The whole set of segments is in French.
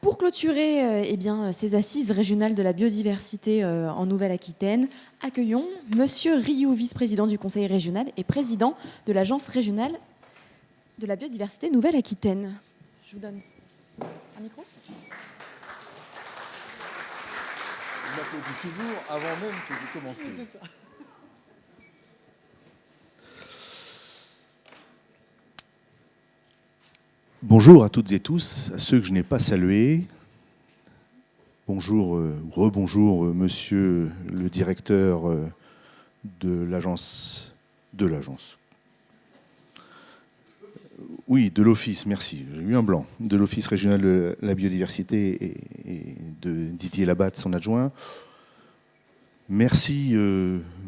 Pour clôturer ces assises régionales de la biodiversité en Nouvelle-Aquitaine, accueillons Monsieur Rioux, vice-président du Conseil régional et président de l'Agence régionale de la biodiversité Nouvelle-Aquitaine. Je vous donne un micro. Il m'applaudit toujours avant même que j'ai commencé. C'est ça. Bonjour à toutes et tous, à ceux que je n'ai pas salués. Bonjour, rebonjour, monsieur le directeur de l'agence. Oui, de l'Office, merci, j'ai eu un blanc. De l'Office régional de la biodiversité et de Didier Labatte, son adjoint. Merci,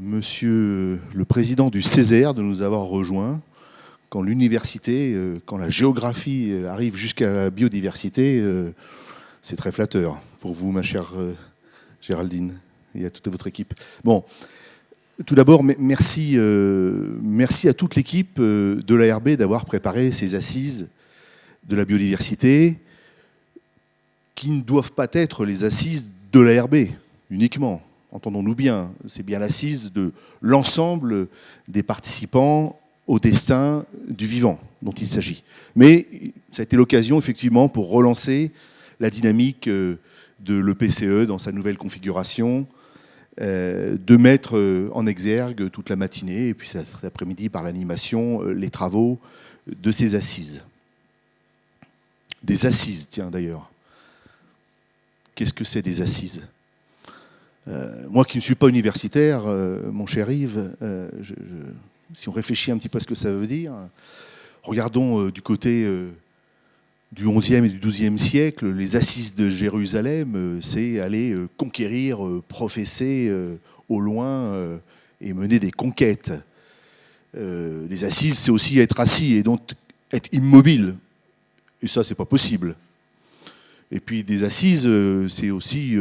monsieur le président du Césaire, de nous avoir rejoints. Quand l'université, quand la géographie arrive jusqu'à la biodiversité, c'est très flatteur pour vous, ma chère Géraldine, et à toute votre équipe. Bon, tout d'abord, merci à toute l'équipe de l'ARB d'avoir préparé ces assises de la biodiversité qui ne doivent pas être les assises de l'ARB uniquement. Entendons-nous bien, c'est bien l'assise de l'ensemble des participants au destin du vivant dont il s'agit. Mais ça a été l'occasion, effectivement, pour relancer la dynamique de l'EPCE dans sa nouvelle configuration, de mettre en exergue toute la matinée, et puis cet après-midi par l'animation, les travaux de ces assises. Des assises, tiens, d'ailleurs. Qu'est-ce que c'est des assises ? Moi qui ne suis pas universitaire, mon cher Yves, si on réfléchit un petit peu à ce que ça veut dire, regardons du côté du XIe et du XIIe siècle, les assises de Jérusalem, c'est aller conquérir, professer au loin et mener des conquêtes. Les assises, c'est aussi être assis et donc être immobile. Et ça, c'est pas possible. Et puis des assises, c'est aussi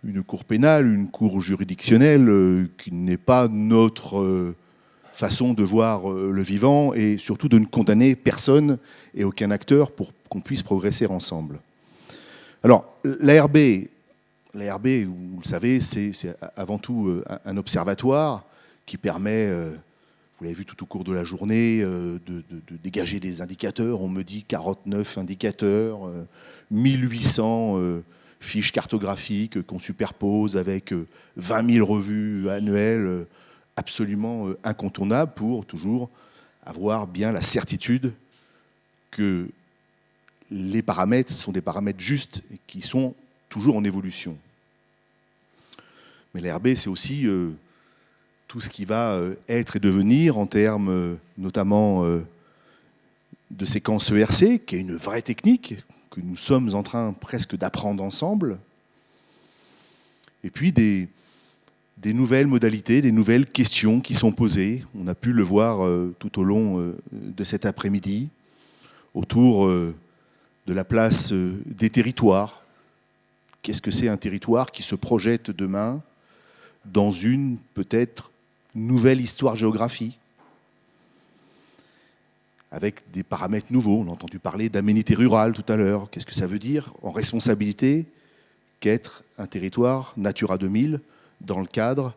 une cour pénale, une cour juridictionnelle qui n'est pas notre façon de voir le vivant et surtout de ne condamner personne et aucun acteur pour qu'on puisse progresser ensemble. Alors, l'ARB, vous le savez, c'est avant tout un observatoire qui permet, vous l'avez vu tout au cours de la journée, de dégager des indicateurs. On me dit 49 indicateurs, 1800 fiches cartographiques qu'on superpose avec 20 000 revues annuelles absolument incontournables pour toujours avoir bien la certitude que les paramètres sont des paramètres justes et qui sont toujours en évolution. Mais l'ARB, c'est aussi tout ce qui va être et devenir en termes notamment de séquence ERC, qui est une vraie technique que nous sommes en train presque d'apprendre ensemble, et puis des nouvelles modalités, des nouvelles questions qui sont posées. On a pu le voir tout au long de cet après-midi, autour de la place des territoires. Qu'est-ce que c'est un territoire qui se projette demain dans une peut-être nouvelle histoire-géographie, avec des paramètres nouveaux. On a entendu parler d'aménité rurale tout à l'heure. Qu'est-ce que ça veut dire en responsabilité qu'être un territoire Natura 2000 dans le cadre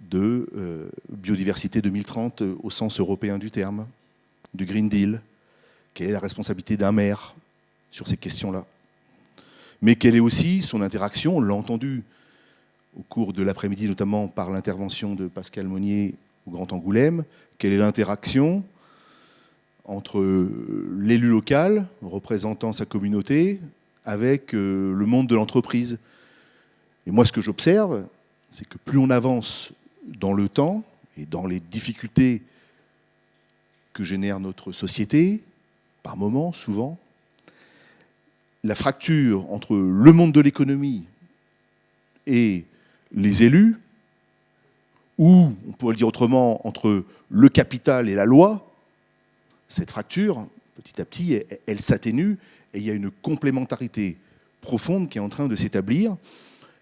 de Biodiversité 2030 au sens européen du terme, du Green Deal? Quelle est la responsabilité d'un maire sur ces questions-là? Mais quelle est aussi son interaction, on l'a entendu au cours de l'après-midi, notamment par l'intervention de Pascal Monnier au Grand Angoulême, quelle est l'interaction entre l'élu local, représentant sa communauté, avec le monde de l'entreprise? Et moi, ce que j'observe, c'est que plus on avance dans le temps et dans les difficultés que génère notre société, par moments, souvent, la fracture entre le monde de l'économie et les élus, ou, on pourrait le dire autrement, entre le capital et la loi, cette fracture, petit à petit, elle s'atténue et il y a une complémentarité profonde qui est en train de s'établir.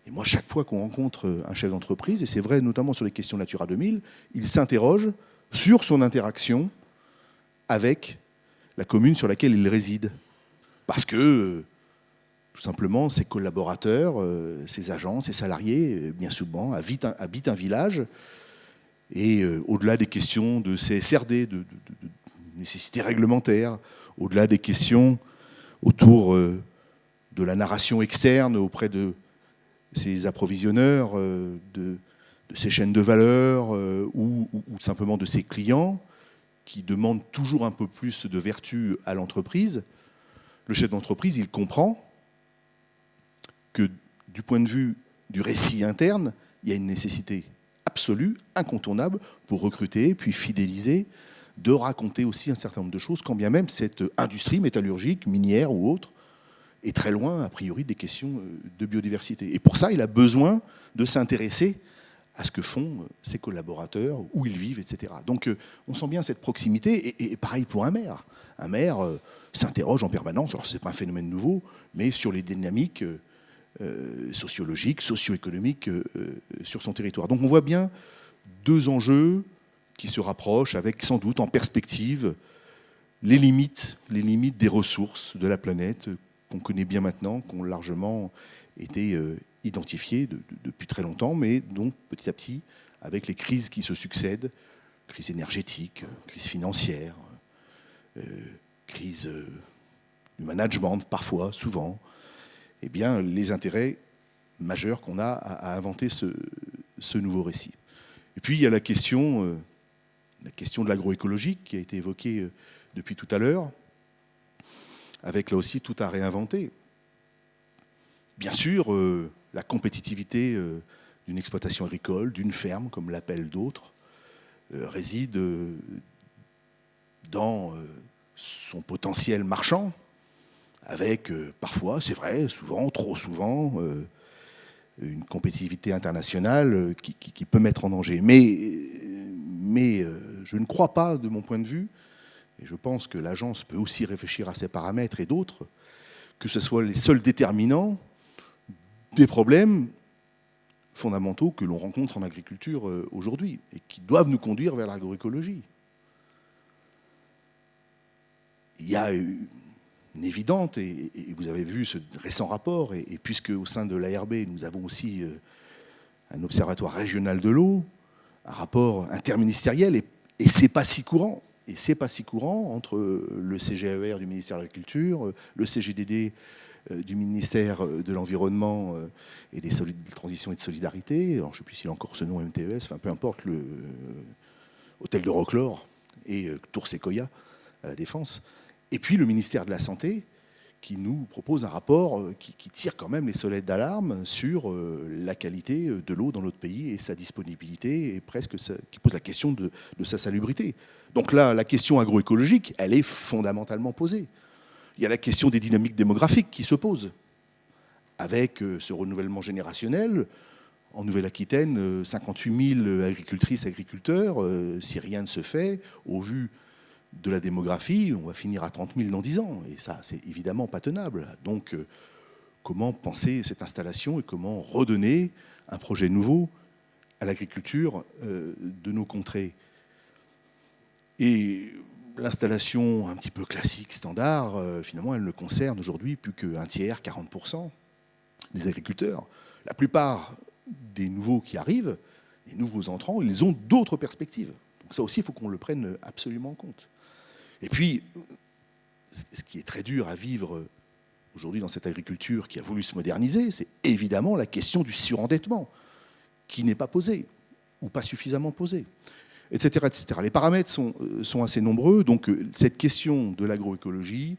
Et moi, chaque fois qu'on rencontre un chef d'entreprise, et c'est vrai notamment sur les questions Natura 2000, il s'interroge sur son interaction avec la commune sur laquelle il réside. Parce que Tout simplement, ses collaborateurs, ses agents, ses salariés, bien souvent, habitent un village. Et au-delà des questions de CSRD, de nécessité réglementaire, au-delà des questions autour de la narration externe auprès de ses approvisionneurs, de ses chaînes de valeur ou simplement de ses clients qui demandent toujours un peu plus de vertu à l'entreprise, le chef d'entreprise, il comprend que du point de vue du récit interne, il y a une nécessité absolue, incontournable, pour recruter, puis fidéliser, de raconter aussi un certain nombre de choses, quand bien même cette industrie métallurgique, minière ou autre, est très loin, a priori, des questions de biodiversité. Et pour ça, il a besoin de s'intéresser à ce que font ses collaborateurs, où ils vivent, etc. Donc on sent bien cette proximité, et pareil pour un maire. Un maire s'interroge en permanence, alors ce n'est pas un phénomène nouveau, mais sur les dynamiques sociologiques, socio-économiques sur son territoire. Donc on voit bien deux enjeux qui se rapprochent avec sans doute en perspective les limites des ressources de la planète qu'on connaît bien maintenant, qui ont largement été identifiées depuis très longtemps, mais dont petit à petit, avec les crises qui se succèdent, crise énergétique, crise financière, crise du management parfois, souvent, eh bien, les intérêts majeurs qu'on a à inventer ce nouveau récit. Et puis, il y a la question de l'agroécologie qui a été évoquée depuis tout à l'heure, avec là aussi tout à réinventer. Bien sûr, la compétitivité d'une exploitation agricole, d'une ferme, comme l'appellent d'autres, réside dans son potentiel marchand, avec parfois, c'est vrai, souvent, trop souvent, une compétitivité internationale qui peut mettre en danger. Mais je ne crois pas, de mon point de vue, et je pense que l'agence peut aussi réfléchir à ces paramètres et d'autres, que ce soit les seuls déterminants des problèmes fondamentaux que l'on rencontre en agriculture aujourd'hui et qui doivent nous conduire vers l'agroécologie. Il y a une évidente, et vous avez vu ce récent rapport, et puisque au sein de l'ARB, nous avons aussi un observatoire régional de l'eau, un rapport interministériel, et c'est pas si courant. Et c'est pas si courant entre le CGER du ministère de l'Agriculture, le CGDD du ministère de l'Environnement et des Transitions et de Solidarité, alors je ne sais plus s'il a encore ce nom MTES, enfin peu importe, le Hôtel de Roquelaure et Tour Sequoia à la Défense, et puis le ministère de la Santé qui nous propose un rapport qui tire quand même les sonnettes d'alarme sur la qualité de l'eau dans notre pays et sa disponibilité, et presque qui pose la question de sa salubrité. Donc là, la question agroécologique, elle est fondamentalement posée. Il y a la question des dynamiques démographiques qui se posent, avec ce renouvellement générationnel. En Nouvelle-Aquitaine, 58 000 agricultrices, agriculteurs, si rien ne se fait, au vu de la démographie, on va finir à 30 000 dans 10 ans. Et ça, c'est évidemment pas tenable. Donc, comment penser cette installation et comment redonner un projet nouveau à l'agriculture de nos contrées? Et l'installation un petit peu classique, standard, finalement, elle ne concerne aujourd'hui plus qu'un tiers, 40% des agriculteurs. La plupart des nouveaux qui arrivent, des nouveaux entrants, ils ont d'autres perspectives. Donc ça aussi, il faut qu'on le prenne absolument en compte. Et puis, ce qui est très dur à vivre aujourd'hui dans cette agriculture qui a voulu se moderniser, c'est évidemment la question du surendettement, qui n'est pas posée, ou pas suffisamment posée, etc., etc. Les paramètres sont assez nombreux, donc cette question de l'agroécologie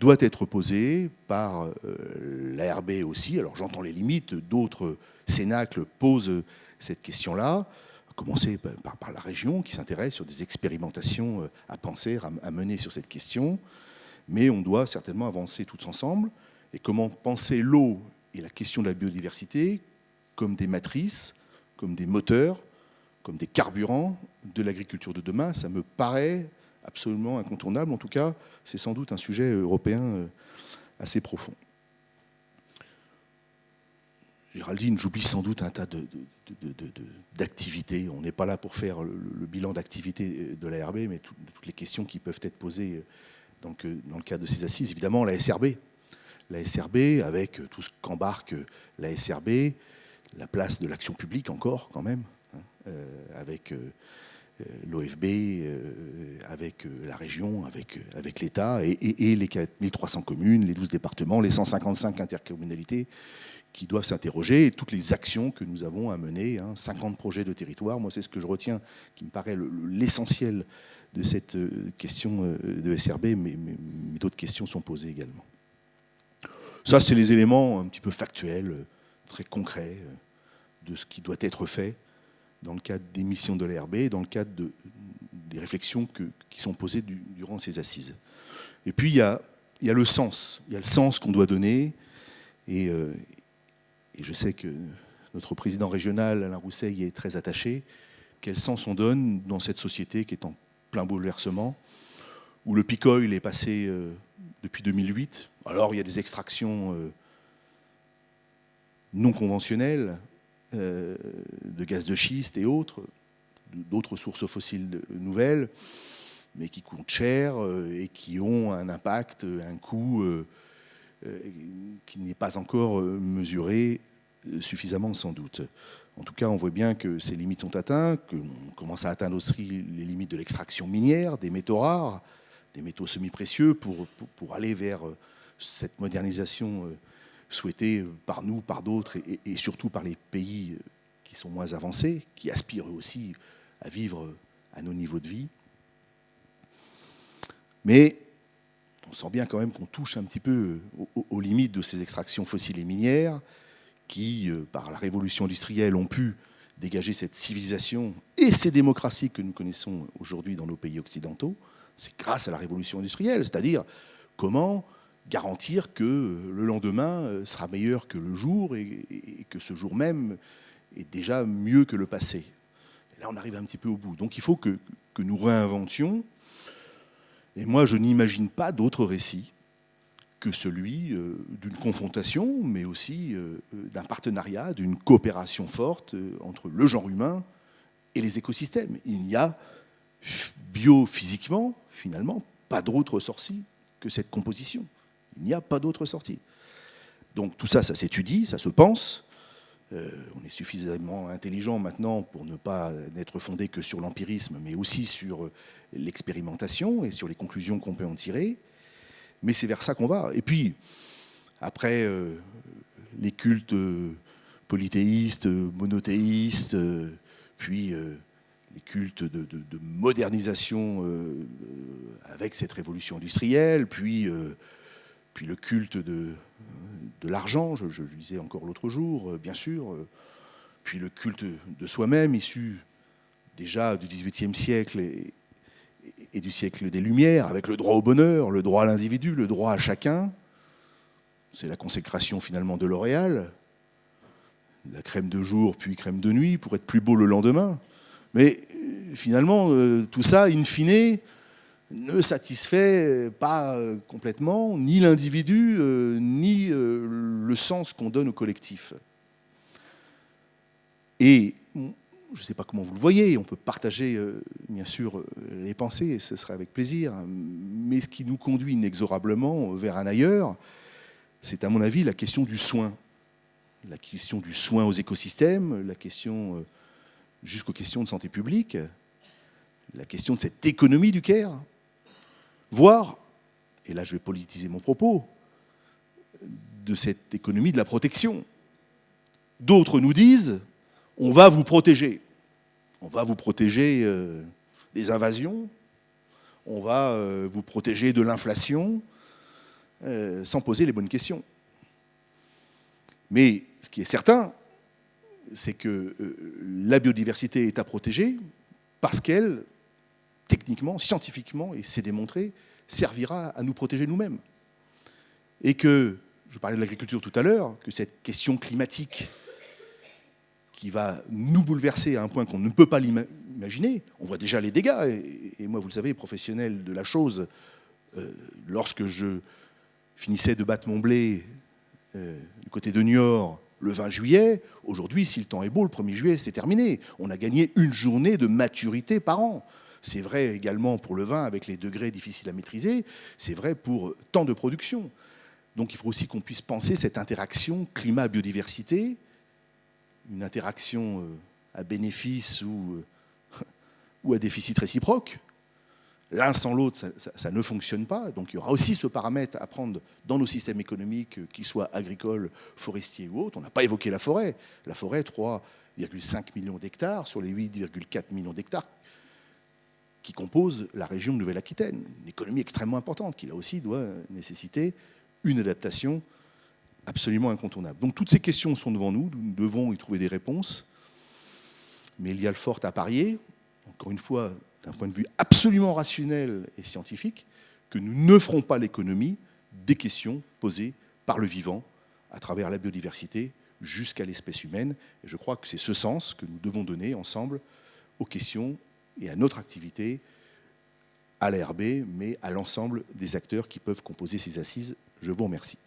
doit être posée par l'ARB aussi. Alors j'entends les limites, d'autres cénacles posent cette question-là, à commencer par la région qui s'intéresse sur des expérimentations à penser, à mener sur cette question, mais on doit certainement avancer tous ensemble. Et comment penser l'eau et la question de la biodiversité comme des matrices, comme des moteurs, comme des carburants de l'agriculture de demain, ça me paraît absolument incontournable. En tout cas, c'est sans doute un sujet européen assez profond. Géraldine, j'oublie sans doute un tas d'activités. On n'est pas là pour faire le bilan d'activité de l'ARB, mais toutes les questions qui peuvent être posées dans le cadre de ces assises. Évidemment, la SRB. la SRB, avec tout ce qu'embarque la SRB, la place de l'action publique encore quand même, hein, avec l'OFB, avec la région, avec l'État, et les 4300 communes, les 12 départements, les 155 intercommunalités qui doivent s'interroger, et toutes les actions que nous avons à mener, hein, 50 projets de territoire. Moi, c'est ce que je retiens, qui me paraît l'essentiel de cette question de SRB, mais d'autres questions sont posées également. Ça, c'est les éléments un petit peu factuels, très concrets, de ce qui doit être fait dans le cadre des missions de l'ARB, dans le cadre des réflexions qui sont posées durant ces assises. Et puis, il y a le sens. Il y a le sens qu'on doit donner. Et je sais que notre président régional, Alain Rousset, y est très attaché. Quel sens on donne dans cette société qui est en plein bouleversement, où le peak oil est passé depuis 2008. Alors, il y a des extractions non conventionnelles, de gaz de schiste et autres, d'autres sources fossiles nouvelles, mais qui coûtent cher et qui ont un impact, un coût qui n'est pas encore mesuré suffisamment sans doute. En tout cas, on voit bien que ces limites sont atteintes, qu'on commence à atteindre aussi les limites de l'extraction minière, des métaux rares, des métaux semi-précieux, pour aller vers cette modernisation souhaitée par nous, par d'autres, et surtout par les pays qui sont moins avancés, qui aspirent aussi à vivre à nos niveaux de vie. Mais on sent bien quand même qu'on touche un petit peu aux limites de ces extractions fossiles et minières qui, par la révolution industrielle, ont pu dégager cette civilisation et ces démocraties que nous connaissons aujourd'hui dans nos pays occidentaux. C'est grâce à la révolution industrielle, c'est-à-dire comment garantir que le lendemain sera meilleur que le jour et que ce jour même est déjà mieux que le passé. Et là, on arrive un petit peu au bout. Donc il faut que nous réinventions. Et moi, je n'imagine pas d'autre récit que celui d'une confrontation, mais aussi d'un partenariat, d'une coopération forte entre le genre humain et les écosystèmes. Il n'y a biophysiquement, finalement, pas d'autre sortie que cette composition. Il n'y a pas d'autre sortie. Donc tout ça, ça s'étudie, ça se pense. On est suffisamment intelligent maintenant pour ne pas n'être fondé que sur l'empirisme, mais aussi sur l'expérimentation et sur les conclusions qu'on peut en tirer. Mais c'est vers ça qu'on va. Et puis, après les cultes polythéistes, monothéistes, puis les cultes de modernisation avec cette révolution industrielle, puis le culte de l'argent, je le disais encore l'autre jour, bien sûr, puis le culte de soi-même, issu déjà du XVIIIe siècle et du siècle des Lumières, avec le droit au bonheur, le droit à l'individu, le droit à chacun. C'est la consécration finalement de L'Oréal, la crème de jour puis crème de nuit pour être plus beau le lendemain. Mais finalement, tout ça, in fine, ne satisfait pas complètement ni l'individu, ni le sens qu'on donne au collectif. Et je ne sais pas comment vous le voyez, on peut partager bien sûr les pensées, et ce serait avec plaisir, mais ce qui nous conduit inexorablement vers un ailleurs, c'est à mon avis la question du soin. La question du soin aux écosystèmes, la question jusqu'aux questions de santé publique, la question de cette économie du care, voire, et là je vais politiser mon propos, de cette économie de la protection. D'autres nous disent, on va vous protéger. On va vous protéger des invasions, on va vous protéger de l'inflation, sans poser les bonnes questions. Mais ce qui est certain, c'est que la biodiversité est à protéger parce qu'elle, techniquement, scientifiquement, et c'est démontré, servira à nous protéger nous-mêmes. Et que, je parlais de l'agriculture tout à l'heure, que cette question climatique qui va nous bouleverser à un point qu'on ne peut pas l'imaginer, on voit déjà les dégâts, et moi, vous le savez, professionnel de la chose, lorsque je finissais de battre mon blé du côté de Niort le 20 juillet, aujourd'hui, si le temps est beau, le 1er juillet, c'est terminé. On a gagné une journée de maturité par an. C'est vrai également pour le vin, avec les degrés difficiles à maîtriser, c'est vrai pour tant de production. Donc il faut aussi qu'on puisse penser cette interaction climat-biodiversité, une interaction à bénéfice ou à déficit réciproque. L'un sans l'autre, ça ne fonctionne pas. Donc il y aura aussi ce paramètre à prendre dans nos systèmes économiques, qu'ils soient agricoles, forestiers ou autres. On n'a pas évoqué la forêt. La forêt, 3,5 millions d'hectares sur les 8,4 millions d'hectares qui composent la région de Nouvelle-Aquitaine. Une économie extrêmement importante qui, là aussi, doit nécessiter une adaptation absolument incontournable. Donc toutes ces questions sont devant nous. Nous devons y trouver des réponses. Mais il y a le fort à parier. Encore une fois, d'un point de vue absolument rationnel et scientifique, que nous ne ferons pas l'économie des questions posées par le vivant à travers la biodiversité jusqu'à l'espèce humaine. Et je crois que c'est ce sens que nous devons donner ensemble aux questions et à notre activité, à l'ARB, mais à l'ensemble des acteurs qui peuvent composer ces assises. Je vous remercie.